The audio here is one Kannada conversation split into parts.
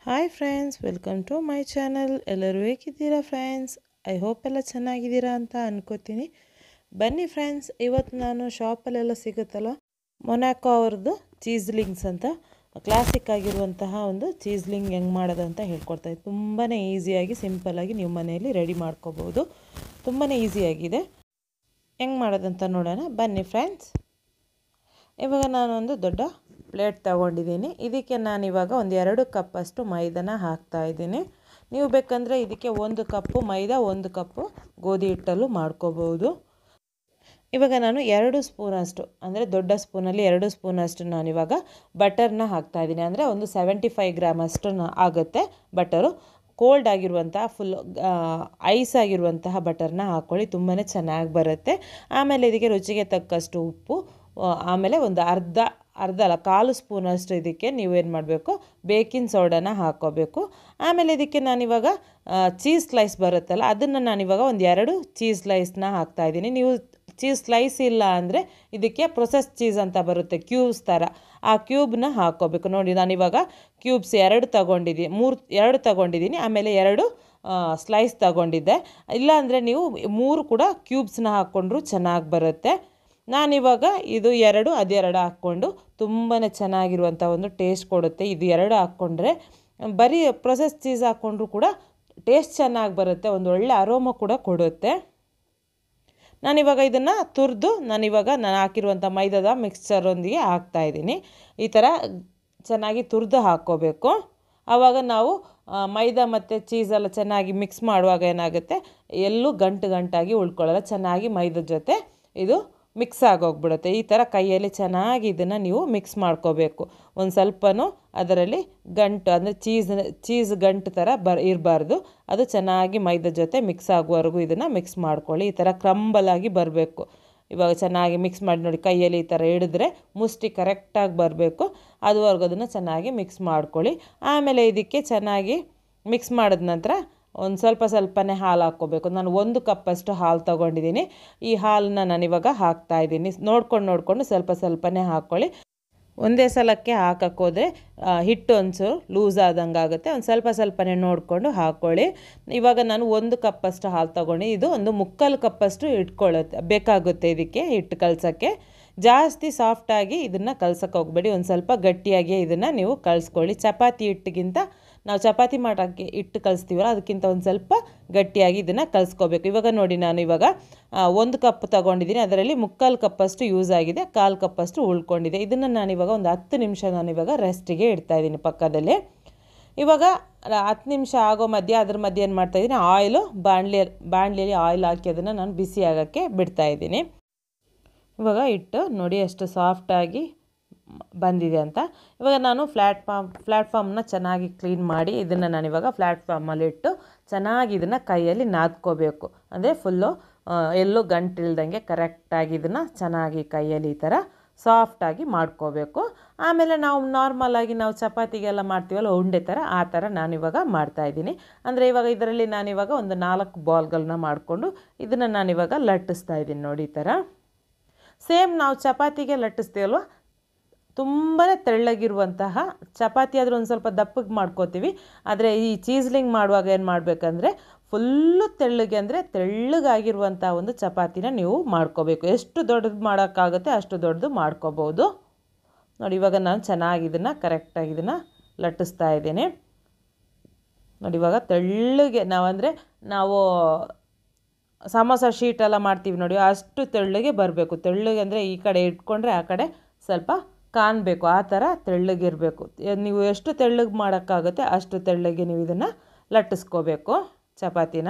Hi friends, welcome to my channel. ಎಲ್ಲರೂ ಹೇಗಿದ್ದೀರಾ ಫ್ರೆಂಡ್ಸ್? ಐ ಹೋಪ್ ಎಲ್ಲ ಚೆನ್ನಾಗಿದ್ದೀರಾ ಅಂತ ಅನ್ಕೋತೀನಿ. ಬನ್ನಿ ಫ್ರೆಂಡ್ಸ್, ಇವತ್ತು ನಾನು ಶಾಪಲ್ಲೆಲ್ಲ ಸಿಗುತ್ತಲ್ಲ ಮೊನಾಕೋ ಅವ್ರದ್ದು ಚೀಸ್ಲಿಂಗ್ಸ್ ಅಂತ ಕ್ಲಾಸಿಕ್ ಆಗಿರುವಂತಹ ಒಂದು ಚೀಸ್ಲಿಂಗ್ ಹೆಂಗೆ ಮಾಡೋದು ಅಂತ ಹೇಳ್ಕೊಡ್ತಾಯಿದ್ದೆ. ತುಂಬಾ ಈಸಿಯಾಗಿ ಸಿಂಪಲ್ಲಾಗಿ ನೀವು ಮನೆಯಲ್ಲಿ ರೆಡಿ ಮಾಡ್ಕೋಬೋದು. ತುಂಬಾ ಈಸಿಯಾಗಿದೆ. ಹೆಂಗೆ ಮಾಡೋದಂತ ನೋಡೋಣ ಬನ್ನಿ ಫ್ರೆಂಡ್ಸ್. ಇವಾಗ ನಾನೊಂದು ದೊಡ್ಡ ಪ್ಲೇಟ್ ತಗೊಂಡಿದ್ದೀನಿ. ಇದಕ್ಕೆ ನಾನಿವಾಗ ಒಂದು 2 ಕಪ್ಪಷ್ಟು ಮೈದಾನ ಹಾಕ್ತಾಯಿದ್ದೀನಿ. ನೀವು ಬೇಕಂದರೆ ಇದಕ್ಕೆ 1 ಕಪ್ಪು ಮೈದಾ 1 ಕಪ್ಪು ಗೋಧಿ ಹಿಟ್ಟಲ್ಲೂ ಮಾಡ್ಕೋಬೋದು. ಇವಾಗ ನಾನು 2 ಸ್ಪೂನಷ್ಟು ಅಂದರೆ ದೊಡ್ಡ ಸ್ಪೂನಲ್ಲಿ 2 ಸ್ಪೂನಷ್ಟು ನಾನಿವಾಗ ಬಟರ್ನ ಹಾಕ್ತಾಯಿದ್ದೀನಿ. ಅಂದರೆ ಒಂದು 75 ಗ್ರಾಮ್ ಅಷ್ಟು ಆಗುತ್ತೆ ಬಟರು. ಕೋಲ್ಡ್ ಆಗಿರುವಂತಹ ಫುಲ್ ಐಸ್ ಆಗಿರುವಂತಹ ಬಟರ್ನ ಹಾಕ್ಕೊಳ್ಳಿ, ತುಂಬಾ ಚೆನ್ನಾಗಿ ಬರುತ್ತೆ. ಆಮೇಲೆ ಇದಕ್ಕೆ ರುಚಿಗೆ ತಕ್ಕಷ್ಟು ಉಪ್ಪು, ಆಮೇಲೆ ಒಂದು ಅರ್ಧ ಅಲ್ಲ 1/4 ಸ್ಪೂನಷ್ಟು ಇದಕ್ಕೆ ನೀವೇನು ಮಾಡಬೇಕು, ಬೇಕಿಂಗ್ ಸೋಡಾನ ಹಾಕ್ಕೋಬೇಕು. ಆಮೇಲೆ ಇದಕ್ಕೆ ನಾನಿವಾಗ ಚೀಸ್ ಸ್ಲೈಸ್ ಬರುತ್ತಲ್ಲ, ಅದನ್ನು ನಾನಿವಾಗ ಒಂದು 2 ಚೀಸ್ ಸ್ಲೈಸ್ನ ಹಾಕ್ತಾಯಿದ್ದೀನಿ. ನೀವು ಚೀಸ್ ಸ್ಲೈಸ್ ಇಲ್ಲ ಅಂದರೆ ಇದಕ್ಕೆ ಪ್ರೊಸೆಸ್ ಚೀಸ್ ಅಂತ ಬರುತ್ತೆ, ಕ್ಯೂಬ್ಸ್ ಥರ, ಆ ಕ್ಯೂಬ್ನ ಹಾಕ್ಕೋಬೇಕು. ನೋಡಿ ನಾನಿವಾಗ ಕ್ಯೂಬ್ಸ್ 2 ತಗೊಂಡಿದ್ದೀನಿ. ಆಮೇಲೆ 2 ಸ್ಲೈಸ್ ತಗೊಂಡಿದ್ದೆ. ಇಲ್ಲಾಂದರೆ ನೀವು 3 ಕೂಡ ಕ್ಯೂಬ್ಸ್ನ ಹಾಕ್ಕೊಂಡ್ರೂ ಚೆನ್ನಾಗಿ ಬರುತ್ತೆ. ನಾನಿವಾಗ ಇದು 2 ಅದೆರಡು ಹಾಕ್ಕೊಂಡು ತುಂಬಾ ಚೆನ್ನಾಗಿರುವಂಥ ಒಂದು ಟೇಸ್ಟ್ ಕೊಡುತ್ತೆ. ಇದು 2 ಹಾಕ್ಕೊಂಡ್ರೆ ಬರೀ ಪ್ರೊಸೆಸ್ ಚೀಸ್ ಹಾಕ್ಕೊಂಡ್ರೂ ಕೂಡ ಟೇಸ್ಟ್ ಚೆನ್ನಾಗಿ ಬರುತ್ತೆ, ಒಂದು ಒಳ್ಳೆ ಅರೋಮ ಕೂಡ ಕೊಡುತ್ತೆ. ನಾನಿವಾಗ ಇದನ್ನು ನಾನು ಹಾಕಿರುವಂಥ ಮೈದಾದ ಮಿಕ್ಸ್ಚರೊಂದಿಗೆ ಹಾಕ್ತಾಯಿದ್ದೀನಿ. ಈ ಥರ ಚೆನ್ನಾಗಿ ತುರಿದು ಹಾಕ್ಕೋಬೇಕು. ಆವಾಗ ನಾವು ಮೈದಾ ಮತ್ತು ಚೀಸೆಲ್ಲ ಚೆನ್ನಾಗಿ ಮಿಕ್ಸ್ ಮಾಡುವಾಗ ಏನಾಗುತ್ತೆ, ಎಲ್ಲೂ ಗಂಟಾಗಿ ಉಳ್ಕೊಳ್ಳಲ್ಲ, ಚೆನ್ನಾಗಿ ಮೈದಾ ಜೊತೆ ಇದು ಮಿಕ್ಸ್ ಆಗೋಗ್ಬಿಡುತ್ತೆ. ಈ ಥರ ಕೈಯಲ್ಲಿ ಚೆನ್ನಾಗಿ ಇದನ್ನು ನೀವು ಮಿಕ್ಸ್ ಮಾಡ್ಕೋಬೇಕು. ಒಂದು ಸ್ವಲ್ಪನೂ ಅದರಲ್ಲಿ ಗಂಟು ಅಂದರೆ ಚೀಸ್ ಗಂಟು ಥರ ಇರಬಾರ್ದು. ಅದು ಚೆನ್ನಾಗಿ ಮೈದಾ ಜೊತೆ ಮಿಕ್ಸ್ ಆಗುವವರೆಗೂ ಇದನ್ನು ಮಿಕ್ಸ್ ಮಾಡ್ಕೊಳ್ಳಿ. ಈ ಥರ ಕ್ರಂಬಲಾಗಿ ಬರಬೇಕು. ಇವಾಗ ಚೆನ್ನಾಗಿ ಮಿಕ್ಸ್ ಮಾಡಿ ನೋಡಿ, ಕೈಯಲ್ಲಿ ಈ ಥರ ಹಿಡಿದ್ರೆ ಮುಷ್ಟಿ ಕರೆಕ್ಟಾಗಿ ಬರಬೇಕು. ಅದುವರೆಗೂ ಅದನ್ನು ಚೆನ್ನಾಗಿ ಮಿಕ್ಸ್ ಮಾಡ್ಕೊಳ್ಳಿ. ಆಮೇಲೆ ಇದಕ್ಕೆ ಚೆನ್ನಾಗಿ ಮಿಕ್ಸ್ ಮಾಡಿದ ನಂತರ ಒಂದು ಸ್ವಲ್ಪನೇ ಹಾಲು ಹಾಕ್ಕೋಬೇಕು. ನಾನು 1 ಕಪ್ಪಷ್ಟು ಹಾಲು ತೊಗೊಂಡಿದ್ದೀನಿ. ಈ ಹಾಲನ್ನ ನಾನಿವಾಗ ಹಾಕ್ತಾಯಿದ್ದೀನಿ. ನೋಡ್ಕೊಂಡು ಸ್ವಲ್ಪನೇ ಹಾಕ್ಕೊಳ್ಳಿ. ಒಂದೇ ಸಲಕ್ಕೆ ಹಾಕೋದ್ರೆ ಹಿಟ್ಟು ಒಂಚೂರು ಲೂಸ್ ಆದಂಗೆ ಆಗುತ್ತೆ. ಒಂದು ಸ್ವಲ್ಪನೇ ನೋಡಿಕೊಂಡು ಹಾಕ್ಕೊಳ್ಳಿ. ಇವಾಗ ನಾನು 1 ಕಪ್ಪಷ್ಟು ಹಾಲು ತೊಗೊಂಡು ಇದು ಒಂದು 3/4 ಕಪ್ಪಷ್ಟು ಬೇಕಾಗುತ್ತೆ ಇದಕ್ಕೆ ಹಿಟ್ಟು ಕಲಸೋಕ್ಕೆ. ಜಾಸ್ತಿ ಸಾಫ್ಟಾಗಿ ಇದನ್ನು ಕಲ್ಸೋಕ್ಕೆ ಹೋಗಬೇಡಿ, ಒಂದು ಸ್ವಲ್ಪ ಗಟ್ಟಿಯಾಗಿ ಇದನ್ನು ನೀವು ಕಲಿಸ್ಕೊಳ್ಳಿ. ಚಪಾತಿ ಹಿಟ್ಟಿಗಿಂತ ನಾವು ಚಪಾತಿ ಮಾಡೋಕ್ಕೆ ಹಿಟ್ಟು ಕಲಿಸ್ತೀವಲ್ಲ, ಅದಕ್ಕಿಂತ ಒಂದು ಸ್ವಲ್ಪ ಗಟ್ಟಿಯಾಗಿ ಇದನ್ನು ಕಲಿಸ್ಕೋಬೇಕು. ಇವಾಗ ನೋಡಿ, ನಾನು ಇವಾಗ 1 ಕಪ್ ತೊಗೊಂಡಿದ್ದೀನಿ, ಅದರಲ್ಲಿ 3/4 ಕಪ್ಪಷ್ಟು ಯೂಸ್ ಆಗಿದೆ, 1/4 ಕಪ್ಪಷ್ಟು ಉಳ್ಕೊಂಡಿದೆ. ಇದನ್ನು ನಾನಿವಾಗ ಒಂದು 10 ನಿಮಿಷ ನಾನಿವಾಗ ರೆಸ್ಟಿಗೆ ಇಡ್ತಾಯಿದ್ದೀನಿ ಪಕ್ಕದಲ್ಲಿ. ಇವಾಗ 10 ನಿಮಿಷ ಆಗೋ ಅದ್ರ ಮಧ್ಯೆ ಏನು ಮಾಡ್ತಾಯಿದ್ದೀನಿ, ಬಾಣಲಿಯಲ್ಲಿ ಆಯಿಲ್ ಹಾಕಿ ಅದನ್ನು ನಾನು ಬಿಸಿ ಆಗೋಕ್ಕೆ ಬಿಡ್ತಾಯಿದ್ದೀನಿ. ಇವಾಗ ಹಿಟ್ಟು ನೋಡಿ ಎಷ್ಟು ಸಾಫ್ಟಾಗಿ ಬಂದಿದೆ ಅಂತ. ಇವಾಗ ನಾನು ಪ್ಲ್ಯಾಟ್ಫಾರ್ಮ್ನ ಚೆನ್ನಾಗಿ ಕ್ಲೀನ್ ಮಾಡಿ ಇದನ್ನು ನಾನಿವಾಗ ಪ್ಲ್ಯಾಟ್ಫಾರ್ಮಲ್ಲಿ ಇಟ್ಟು ಚೆನ್ನಾಗಿ ಇದನ್ನು ಕೈಯಲ್ಲಿ ನಾದ್ಕೋಬೇಕು. ಅಂದರೆ ಫುಲ್ಲು ಎಲ್ಲೂ ಗಂಟಿಲ್ದಂಗೆ ಕರೆಕ್ಟಾಗಿ ಇದನ್ನು ಚೆನ್ನಾಗಿ ಕೈಯಲ್ಲಿ ಈ ಥರ ಸಾಫ್ಟಾಗಿ ಮಾಡ್ಕೋಬೇಕು. ಆಮೇಲೆ ನಾವು ನಾರ್ಮಲಾಗಿ ನಾವು ಚಪಾತಿಗೆಲ್ಲ ಮಾಡ್ತೀವಲ್ಲ ಉಂಡೆ ಥರ, ಆ ಥರ ನಾನಿವಾಗ ಮಾಡ್ತಾಯಿದ್ದೀನಿ. ಅಂದರೆ ಇವಾಗ ಇದರಲ್ಲಿ ನಾನಿವಾಗ ಒಂದು 4 ಬಾಲ್ಗಳನ್ನ ಮಾಡಿಕೊಂಡು ಇದನ್ನು ನಾನಿವಾಗ ಲಟ್ಟಿಸ್ತಾ ಇದ್ದೀನಿ. ನೋಡಿ ಈ ಥರ ಸೇಮ್ ನಾವು ಚಪಾತಿಗೆ ಲಟ್ಟಿಸ್ತೀವಲ್ವ, ತುಂಬಾ ತೆಳ್ಳಗಿರುವಂತಹ ಚಪಾತಿ ಆದರೆ ಒಂದು ಸ್ವಲ್ಪ ದಪ್ಪಗೆ ಮಾಡ್ಕೋತೀವಿ. ಆದರೆ ಈ ಚೀಸ್ಲಿಂಗ್ ಮಾಡುವಾಗ ಏನು ಮಾಡಬೇಕಂದ್ರೆ ಫುಲ್ಲು ತೆಳ್ಳಗಾಗಿರುವಂಥ ಒಂದು ಚಪಾತಿನ ನೀವು ಮಾಡ್ಕೋಬೇಕು. ಎಷ್ಟು ದೊಡ್ಡದು ಮಾಡೋಕ್ಕಾಗುತ್ತೆ ಅಷ್ಟು ದೊಡ್ಡದು ಮಾಡ್ಕೋಬೋದು. ನೋಡಿ ಇವಾಗ ನಾನು ಚೆನ್ನಾಗಿ ಇದನ್ನು ಕರೆಕ್ಟಾಗಿ ಇದನ್ನು ಲಟ್ಟಿಸ್ತಾ ಇದ್ದೀನಿ. ನೋಡಿ ಇವಾಗ ತೆಳ್ಳಗೆ ನಾವು ಸಮೋಸ ಶೀಟೆಲ್ಲ ಮಾಡ್ತೀವಿ ನೋಡಿ, ಅಷ್ಟು ತೆಳ್ಳಗೆ ಬರಬೇಕು. ತೆಳ್ಳಗೆ ಅಂದರೆ ಈ ಕಡೆ ಇಟ್ಕೊಂಡ್ರೆ ಆ ಕಡೆ ಸ್ವಲ್ಪ ಕಾಣಬೇಕು, ಆ ಥರ ತೆಳ್ಳಗಿರಬೇಕು. ನೀವು ಎಷ್ಟು ತೆಳ್ಳಗೆ ಮಾಡೋಕ್ಕಾಗುತ್ತೆ ಅಷ್ಟು ತೆಳ್ಳಗೆ ನೀವು ಇದನ್ನು ಲಟ್ಟಿಸ್ಕೋಬೇಕು ಚಪಾತಿನ.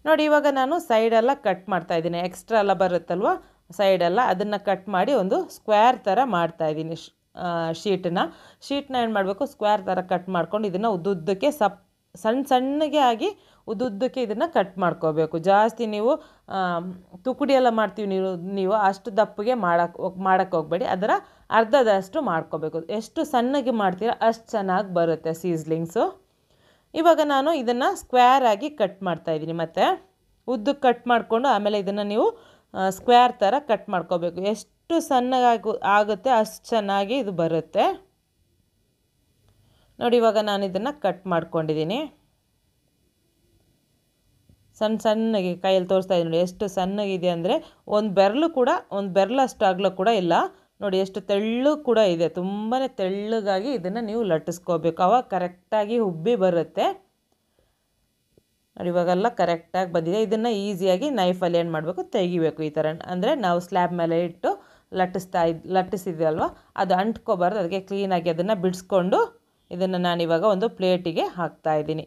ನೋಡಿ ಇವಾಗ ನಾನು ಸೈಡೆಲ್ಲ ಕಟ್ ಮಾಡ್ತಾಯಿದ್ದೀನಿ. ಎಕ್ಸ್ಟ್ರಾ ಎಲ್ಲ ಬರುತ್ತಲ್ವ ಸೈಡೆಲ್ಲ, ಅದನ್ನು ಕಟ್ ಮಾಡಿ ಒಂದು ಸ್ಕ್ವೇರ್ ಥರ ಮಾಡ್ತಾಯಿದ್ದೀನಿ. ಶೀಟ್ನ ಏನು ಮಾಡಬೇಕು, ಸ್ಕ್ವೇರ್ ಥರ ಕಟ್ ಮಾಡ್ಕೊಂಡು ಇದನ್ನು ಉದ್ದುದ್ದಕ್ಕೆ ಸಣ್ಣಗೆ ಆಗಿ ಉದ್ದುದ್ದಕ್ಕೆ ಇದನ್ನು ಕಟ್ ಮಾಡ್ಕೋಬೇಕು. ಜಾಸ್ತಿ ನೀವು ತುಕಡಿ ಎಲ್ಲ ಮಾಡ್ತೀವಿ ನೀವು ಅಷ್ಟು ದಪ್ಪಗೆ ಮಾಡೋಕ್ಕೆ ಹೋಗಬೇಡಿ, ಅದರ ಅರ್ಧದಷ್ಟು ಮಾಡ್ಕೋಬೇಕು. ಎಷ್ಟು ಸಣ್ಣಗೆ ಮಾಡ್ತೀರ ಅಷ್ಟು ಚೆನ್ನಾಗಿ ಬರುತ್ತೆ ಸೀಸ್ಲಿಂಗ್ಸು. ಇವಾಗ ನಾನು ಇದನ್ನು ಸ್ಕ್ವೇರ್ ಆಗಿ ಕಟ್ ಮಾಡ್ತಾಯಿದ್ದೀನಿ. ಮತ್ತು ಉದ್ದಕ್ಕೆ ಕಟ್ ಮಾಡಿಕೊಂಡು ಆಮೇಲೆ ಇದನ್ನು ನೀವು ಸ್ಕ್ವೇರ್ ಥರ ಕಟ್ ಮಾಡ್ಕೋಬೇಕು. ಎಷ್ಟು ಸಣ್ಣಗಾಗಿ ಆಗುತ್ತೆ ಅಷ್ಟು ಚೆನ್ನಾಗಿ ಇದು ಬರುತ್ತೆ. ನೋಡಿ ಇವಾಗ ನಾನು ಇದನ್ನು ಕಟ್ ಮಾಡ್ಕೊಂಡಿದ್ದೀನಿ. ಸಣ್ಣ ಸಣ್ಣಗೆ ಕೈಯಲ್ಲಿ ತೋರಿಸ್ತಾ ಇದ್ದೀನಿ ನೋಡಿ, ಎಷ್ಟು ಸಣ್ಣಗಿದೆ ಅಂದರೆ ಒಂದು ಬೆರಳಷ್ಟು ಅಗಲ ಕೂಡ ಇಲ್ಲ ನೋಡಿ, ಎಷ್ಟು ತೆಳ್ಳು ಕೂಡ ಇದೆ. ತುಂಬಾ ತೆಳ್ಳಗಾಗಿ ಇದನ್ನು ನೀವು ಲಟ್ಟಿಸ್ಕೋಬೇಕು, ಆವಾಗ ಕರೆಕ್ಟಾಗಿ ಉಬ್ಬಿ ಬರುತ್ತೆ ನೋಡಿ. ಇವಾಗೆಲ್ಲ ಕರೆಕ್ಟಾಗಿ ಬಂದಿದೆ. ಇದನ್ನು ಈಸಿಯಾಗಿ ನೈಫಲ್ಲಿ ಏನು ಮಾಡಬೇಕು, ತೆಗಿಬೇಕು ಈ ಥರ. ಅಂದರೆ ನಾವು ಸ್ಲ್ಯಾಬ್ ಮೇಲೆ ಇಟ್ಟು ಲಟ್ಟಿಸಿದ್ವಲ್ವ, ಅದು ಅಂಟ್ಕೋಬಾರ್ದು, ಅದಕ್ಕೆ ಕ್ಲೀನಾಗಿ ಅದನ್ನು ಬಿಡಿಸ್ಕೊಂಡು ಇದನ್ನು ನಾನಿವಾಗ ಒಂದು ಪ್ಲೇಟಿಗೆ ಹಾಕ್ತಾಯಿದ್ದೀನಿ.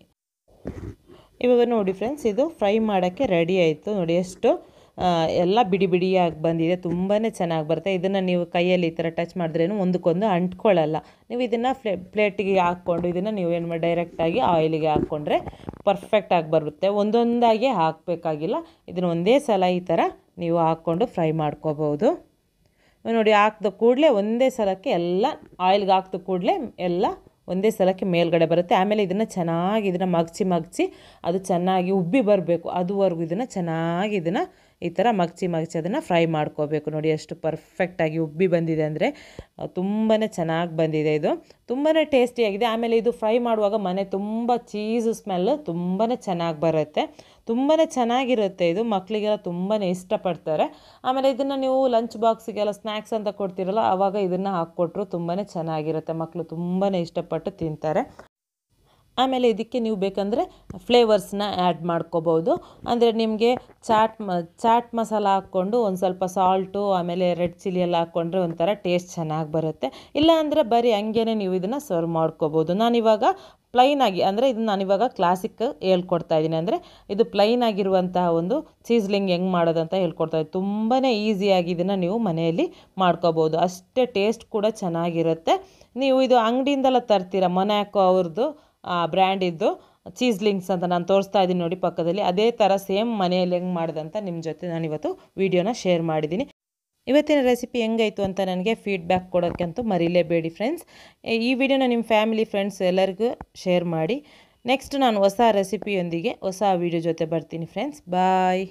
ಇವಾಗ ನೋಡಿ ಫ್ರೆಂಡ್ಸ್, ಇದು ಫ್ರೈ ಮಾಡೋಕ್ಕೆ ರೆಡಿ ಆಯಿತು ನೋಡಿ. ಎಷ್ಟು ಎಲ್ಲ ಬಿಡಿ ಬಿಡಿಯಾಗಿ ಬಂದಿದೆ, ತುಂಬಾ ಚೆನ್ನಾಗಿ ಬರುತ್ತೆ. ಇದನ್ನು ನೀವು ಕೈಯಲ್ಲಿ ಈ ಥರ ಟಚ್ ಮಾಡಿದ್ರೇನು ಒಂದಕ್ಕೊಂದು ಅಂಟ್ಕೊಳ್ಳಲ್ಲ. ನೀವು ಇದನ್ನು ಪ್ಲೇಟಿಗೆ ಹಾಕ್ಕೊಂಡು ಇದನ್ನು ನೀವು ಏನು ಮಾಡಿ ಡೈರೆಕ್ಟಾಗಿ ಆಯಿಲಿಗೆ ಹಾಕ್ಕೊಂಡ್ರೆ ಪರ್ಫೆಕ್ಟಾಗಿ ಬರುತ್ತೆ. ಒಂದೊಂದಾಗಿ ಹಾಕಬೇಕಾಗಿಲ್ಲ, ಇದನ್ನು ಒಂದೇ ಸಲ ಈ ಥರ ನೀವು ಹಾಕ್ಕೊಂಡು ಫ್ರೈ ಮಾಡ್ಕೋಬೋದು ನೋಡಿ. ಹಾಕಿದ ಕೂಡಲೇ ಒಂದೇ ಸಲಕ್ಕೆ ಎಲ್ಲ ಆಯಿಲ್ಗೆ ಹಾಕಿದ ಕೂಡಲೇ ಎಲ್ಲ ಒಂದೇ ಸಲಕ್ಕೆ ಮೇಲ್ಗಡೆ ಬರುತ್ತೆ. ಆಮೇಲೆ ಇದನ್ನು ಮಗ್ಚಿ ಅದು ಚೆನ್ನಾಗಿ ಉಬ್ಬಿ ಬರಬೇಕು, ಅದುವರೆಗೂ ಇದನ್ನು ಈ ಥರ ಮಗ್ಚಿ ಅದನ್ನು ಫ್ರೈ ಮಾಡ್ಕೋಬೇಕು ನೋಡಿ. ಎಷ್ಟು ಪರ್ಫೆಕ್ಟಾಗಿ ಉಬ್ಬಿ ಬಂದಿದೆ ಅಂದರೆ ತುಂಬಾ ಚೆನ್ನಾಗಿ ಬಂದಿದೆ, ಇದು ತುಂಬಾ ಟೇಸ್ಟಿಯಾಗಿದೆ. ಆಮೇಲೆ ಇದು ಫ್ರೈ ಮಾಡುವಾಗ ಮನೆ ತುಂಬ ಚೀಸು ಸ್ಮೆಲ್ಲು ತುಂಬಾ ಚೆನ್ನಾಗಿ ಬರುತ್ತೆ, ತುಂಬಾ ಚೆನ್ನಾಗಿರುತ್ತೆ. ಇದು ಮಕ್ಕಳಿಗೆಲ್ಲ ತುಂಬಾ ಇಷ್ಟಪಡ್ತಾರೆ. ಆಮೇಲೆ ಇದನ್ನು ನೀವು ಲಂಚ್ ಬಾಕ್ಸಿಗೆಲ್ಲ ಸ್ನ್ಯಾಕ್ಸ್ ಅಂತ ಕೊಡ್ತೀರಲ್ಲ, ಆವಾಗ ಇದನ್ನು ಹಾಕ್ಕೊಟ್ರು ತುಂಬಾ ಚೆನ್ನಾಗಿರುತ್ತೆ, ಮಕ್ಕಳು ತುಂಬಾ ಇಷ್ಟಪಟ್ಟು ತಿಂತಾರೆ. ಆಮೇಲೆ ಇದಕ್ಕೆ ನೀವು ಬೇಕಂದರೆ ಫ್ಲೇವರ್ಸ್ನ ಆ್ಯಡ್ ಮಾಡ್ಕೋಬೋದು. ಅಂದರೆ ನಿಮಗೆ ಚಾಟ್ ಮಸಾಲ ಹಾಕ್ಕೊಂಡು ಒಂದು ಸ್ವಲ್ಪ ಸಾಲ್ಟು ಆಮೇಲೆ ರೆಡ್ ಚಿಲ್ಲಿ ಎಲ್ಲ ಹಾಕ್ಕೊಂಡ್ರೆ ಒಂಥರ ಟೇಸ್ಟ್ ಚೆನ್ನಾಗಿ ಬರುತ್ತೆ. ಇಲ್ಲ ಅಂದರೆ ಬರೀ ಹಂಗೇ ನೀವು ಇದನ್ನು ಸರ್ವ್ ಮಾಡ್ಕೋಬೋದು. ನಾನಿವಾಗ ಪ್ಲೈನಾಗಿ ಅಂದರೆ ಇದು ನಾನಿವಾಗ ಕ್ಲಾಸಿಕ್ ಹೇಳ್ಕೊಡ್ತಾ ಇದ್ದೀನಿ. ಅಂದರೆ ಇದು ಪ್ಲೈನ್ ಆಗಿರುವಂತಹ ಒಂದು ಚೀಸ್ಲಿಂಗ್ ಹೆಂಗೆ ಮಾಡೋದಂತ ಹೇಳ್ಕೊಡ್ತಾ ಇದ್ದೀನಿ. ತುಂಬಾ ಈಸಿಯಾಗಿ ಇದನ್ನು ನೀವು ಮನೆಯಲ್ಲಿ ಮಾಡ್ಕೋಬೋದು, ಅಷ್ಟೇ ಟೇಸ್ಟ್ ಕೂಡ ಚೆನ್ನಾಗಿರುತ್ತೆ. ನೀವು ಇದು ಅಂಗಡಿಯಿಂದೆಲ್ಲ ತರ್ತೀರ, ಮೊನಾಕೋ ಅವ್ರದ್ದು ಬ್ರ್ಯಾಂಡಿದ್ದು ಚೀಸ್ಲಿಂಗ್ಸ್ ಅಂತ ನಾನು ತೋರಿಸ್ತಾ ಇದ್ದೀನಿ ನೋಡಿ ಪಕ್ಕದಲ್ಲಿ. ಅದೇ ಥರ ಸೇಮ್ ಮನೆಯಲ್ಲಿ ಹೆಂಗೆ ಮಾಡೋದಂತ ನಿಮ್ಮ ಜೊತೆ ನಾನಿವತ್ತು ವಿಡಿಯೋನ ಶೇರ್ ಮಾಡಿದ್ದೀನಿ. ಇವತ್ತಿನ ರೆಸಿಪಿ ಹೆಂಗಾಯಿತು ಅಂತ ನನಗೆ ಫೀಡ್ಬ್ಯಾಕ್ ಕೊಡೋಕ್ಕಂತೂ ಮರೀಲೇಬೇಡಿ ಫ್ರೆಂಡ್ಸ್. ಈ ವಿಡಿಯೋನ ನಿಮ್ಮ ಫ್ಯಾಮಿಲಿ ಫ್ರೆಂಡ್ಸ್ ಎಲ್ಲರಿಗೂ ಶೇರ್ ಮಾಡಿ. ನೆಕ್ಸ್ಟ್ ನಾನು ಹೊಸ ರೆಸಿಪಿಯೊಂದಿಗೆ ಹೊಸ ವಿಡಿಯೋ ಜೊತೆ ಬರ್ತೀನಿ ಫ್ರೆಂಡ್ಸ್. ಬಾಯ್.